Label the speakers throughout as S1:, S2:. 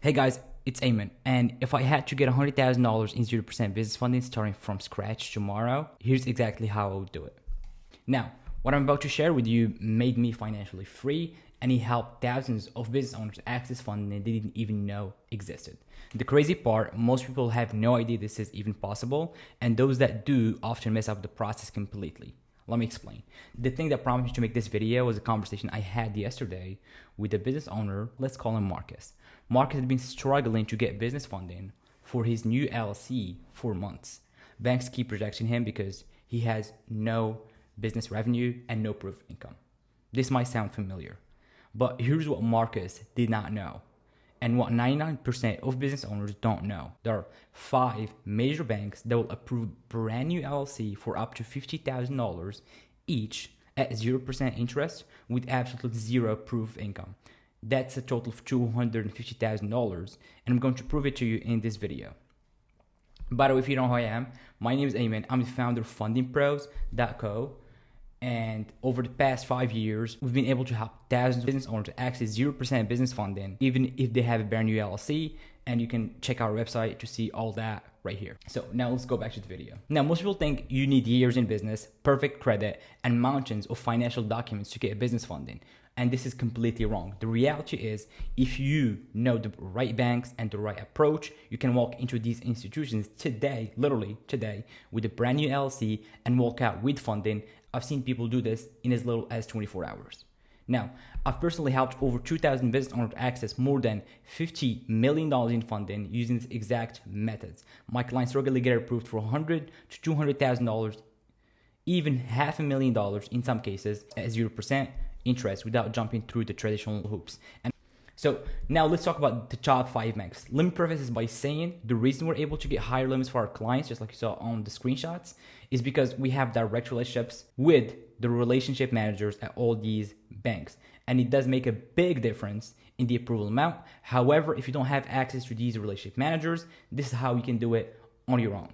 S1: Hey guys, it's Ayman, and if I had to get $100,000 in 0% business funding starting from scratch tomorrow, here's exactly how I would do it. Now, what I'm about to share with you made me financially free, and it helped thousands of business owners access funding they didn't even know existed. The crazy part, most people have no idea this is even possible, and those that do often mess up the process completely. Let me explain. The thing that prompted me to make this video was a conversation I had yesterday with a business owner. Let's call him Marcus. Marcus had been struggling to get business funding for his new LLC for months. Banks keep rejecting him because he has no business revenue and no proof of income. This might sound familiar, but here's what Marcus did not know, and what 99% of business owners don't know. There are 5 major banks that will approve brand new LLC for up to $50,000 each at 0% interest with absolutely zero proof of income. That's a total of $250,000, and I'm going to prove it to you in this video. By the way, if you don't know who I am, my name is Ayman. I'm the founder of fundingpros.co, and over the past 5 years, we've been able to help thousands of business owners access 0% business funding, even if they have a brand new LLC, and you can check our website to see all that right here. So now let's go back to the video. Now, most people think you need years in business, perfect credit, and mountains of financial documents to get business funding. And this is completely wrong. The reality is, if you know the right banks and the right approach, you can walk into these institutions today, literally today, with a brand new LLC and walk out with funding. I've seen people do this in as little as 24 hours. Now, I've personally helped over 2,000 business owners access more than $50 million in funding using these exact methods. My clients regularly get approved for $100,000 to $200,000, even $500,000 in some cases at 0% interest without jumping through the traditional hoops. And so now let's talk about the top 5 banks. Let me preface this by saying the reason we're able to get higher limits for our clients, just like you saw on the screenshots, is because we have direct relationships with the relationship managers at all these banks. And it does make a big difference in the approval amount. However, if you don't have access to these relationship managers, this is how you can do it on your own.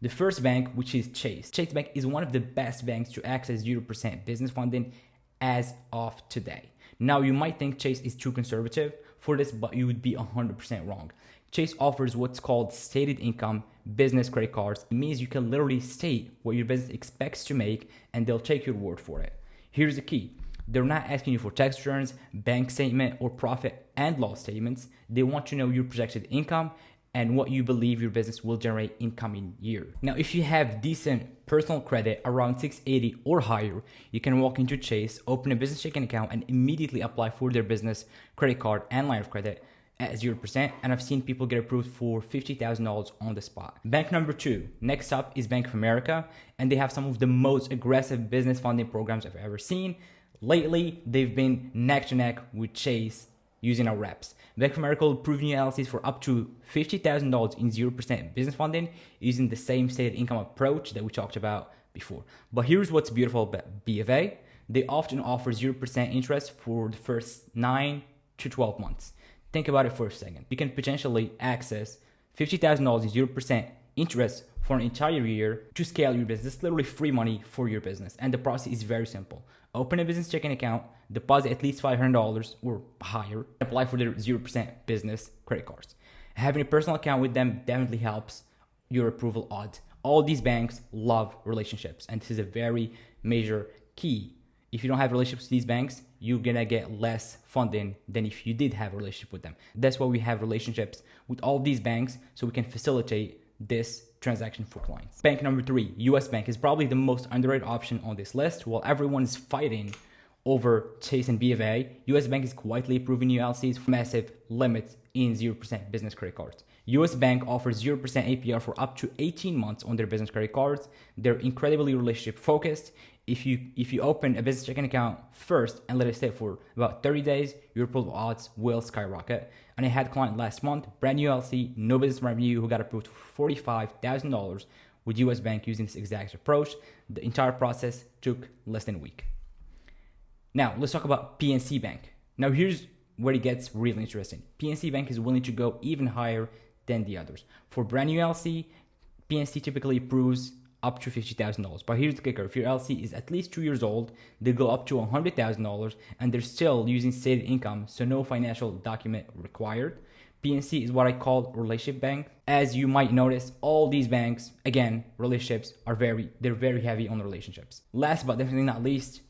S1: The first bank, which is Chase. Chase Bank is one of the best banks to access 0% business funding as of today. Now, you might think Chase is too conservative for this, but you would be 100% wrong. Chase offers what's called stated income business credit cards. It means you can literally state what your business expects to make, and they'll take your word for it. Here's the key. They're not asking you for tax returns, bank statement, or profit and loss statements. They want to know your projected income and what you believe your business will generate in coming year. Now, if you have decent personal credit around 680 or higher, you can walk into Chase, open a business checking account, and immediately apply for their business credit card and line of credit at 0%. And I've seen people get approved for $50,000 on the spot. Bank number 2, next up, is Bank of America, and they have some of the most aggressive business funding programs I've ever seen. Lately, they've been neck to neck with Chase using our reps. Bank of America will approve new LLCs for up to $50,000 in 0% business funding using the same stated income approach that we talked about before. But here's what's beautiful about B of A. They often offer 0% interest for the first 9 to 12 months. Think about it for a second. You can potentially access $50,000 in 0% interest for an entire year to scale your business. It's literally free money for your business. And the process is very simple. Open a business checking account, deposit at least $500 or higher, apply for their 0% business credit cards. Having a personal account with them definitely helps your approval odds. All these banks love relationships, and this is a very major key. If you don't have relationships with these banks, you're gonna get less funding than if you did have a relationship with them. That's why we have relationships with all these banks, so we can facilitate this transaction for clients. Bank number 3, US Bank, is probably the most underrated option on this list. While everyone is fighting over Chase and B of A, US Bank is quietly approving new LLCs for massive limits in 0% business credit cards. US Bank offers 0% APR for up to 18 months on their business credit cards. They're incredibly relationship focused. If you open a business checking account first and let it stay for about 30 days, your approval odds will skyrocket. And I had a client last month, brand new LLC, no business revenue, who got approved for $45,000 with US Bank using this exact approach. The entire process took less than a week. Now, let's talk about PNC Bank. Now, here's where it gets really interesting. PNC Bank is willing to go even higher than the others. For brand new LLC, PNC typically approves up to $50,000. But here's the kicker. If your LLC is at least 2 years old, they go up to $100,000 and they're still using stated income, so no financial document required. PNC is what I call relationship bank. As you might notice, all these banks, again, relationships are they're very heavy on relationships. Last but definitely not least,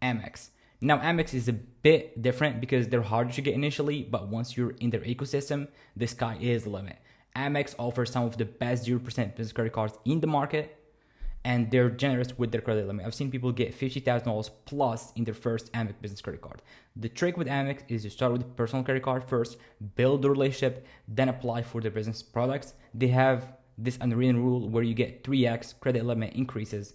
S1: Amex. Now, Amex is a bit different because they're harder to get initially, but once you're in their ecosystem, the sky is the limit. Amex offers some of the best 0% business credit cards in the market, and they're generous with their credit limit. I've seen people get $50,000 plus in their first Amex business credit card. The trick with Amex is to start with a personal credit card first, build the relationship, then apply for their business products. They have this unwritten rule where you get 3x credit limit increases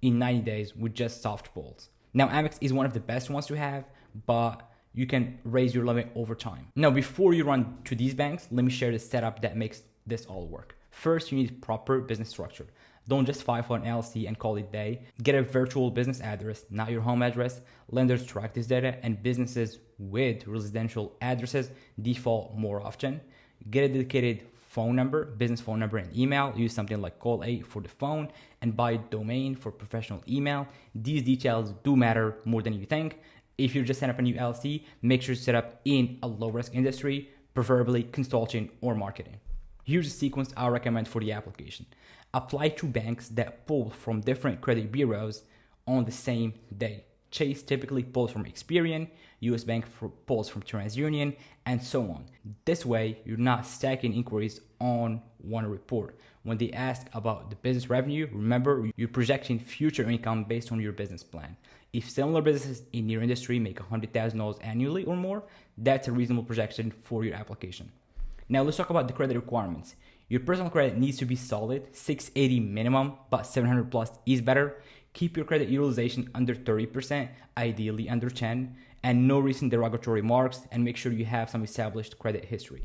S1: in 90 days with just soft pulls. Now, Amex is one of the best ones to have, but you can raise your limit over time. Now, before you run to these banks, let me share the setup that makes this all work. First, you need proper business structure. Don't just file for an LLC and call it a day. Get a virtual business address, not your home address. Lenders track this data, and businesses with residential addresses default more often. Get a dedicated phone number, business phone number, and email. Use something like Call 8 for the phone and buy a domain for professional email. These details do matter more than you think. If you're just setting up a new LLC, make sure to set up in a low-risk industry, preferably consulting or marketing. Here's a sequence I recommend for the application. Apply to banks that pull from different credit bureaus on the same day. Chase typically pulls from Experian, US Bank pulls from TransUnion, and so on. This way, you're not stacking inquiries on one report. When they ask about the business revenue, remember you're projecting future income based on your business plan. If similar businesses in your industry make $100,000 annually or more, that's a reasonable projection for your application. Now let's talk about the credit requirements. Your personal credit needs to be solid, 680 minimum, but 700 plus is better. Keep your credit utilization under 30%, ideally under 10, and no recent derogatory marks, and make sure you have some established credit history.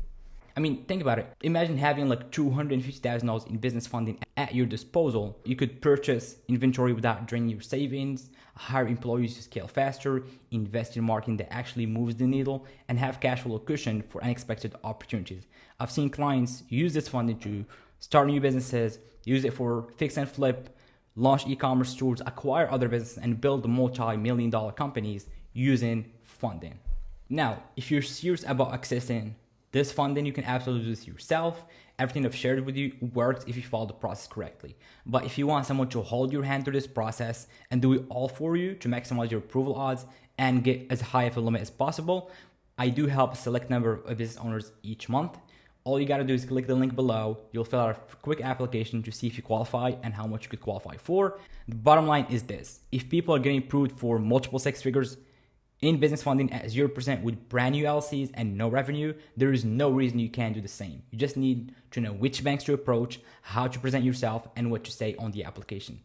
S1: I mean, think about it. Imagine having like $250,000 in business funding at your disposal. You could purchase inventory without draining your savings, hire employees to scale faster, invest in marketing that actually moves the needle, and have cash flow cushion for unexpected opportunities. I've seen clients use this funding to start new businesses, use it for fix and flip, launch e-commerce stores, acquire other businesses, and build multi-million-dollar companies using funding. Now, if you're serious about accessing this funding, you can absolutely do this yourself. Everything I've shared with you works if you follow the process correctly. But if you want someone to hold your hand through this process and do it all for you to maximize your approval odds and get as high of a limit as possible, I do help a select number of business owners each month. All you gotta do is click the link below. You'll fill out a quick application to see if you qualify and how much you could qualify for. The bottom line is this: if people are getting approved for multiple six figures in business funding at 0% with brand new LCs and no revenue, there is no reason you can't do the same. You just need to know which banks to approach, how to present yourself, and what to say on the application.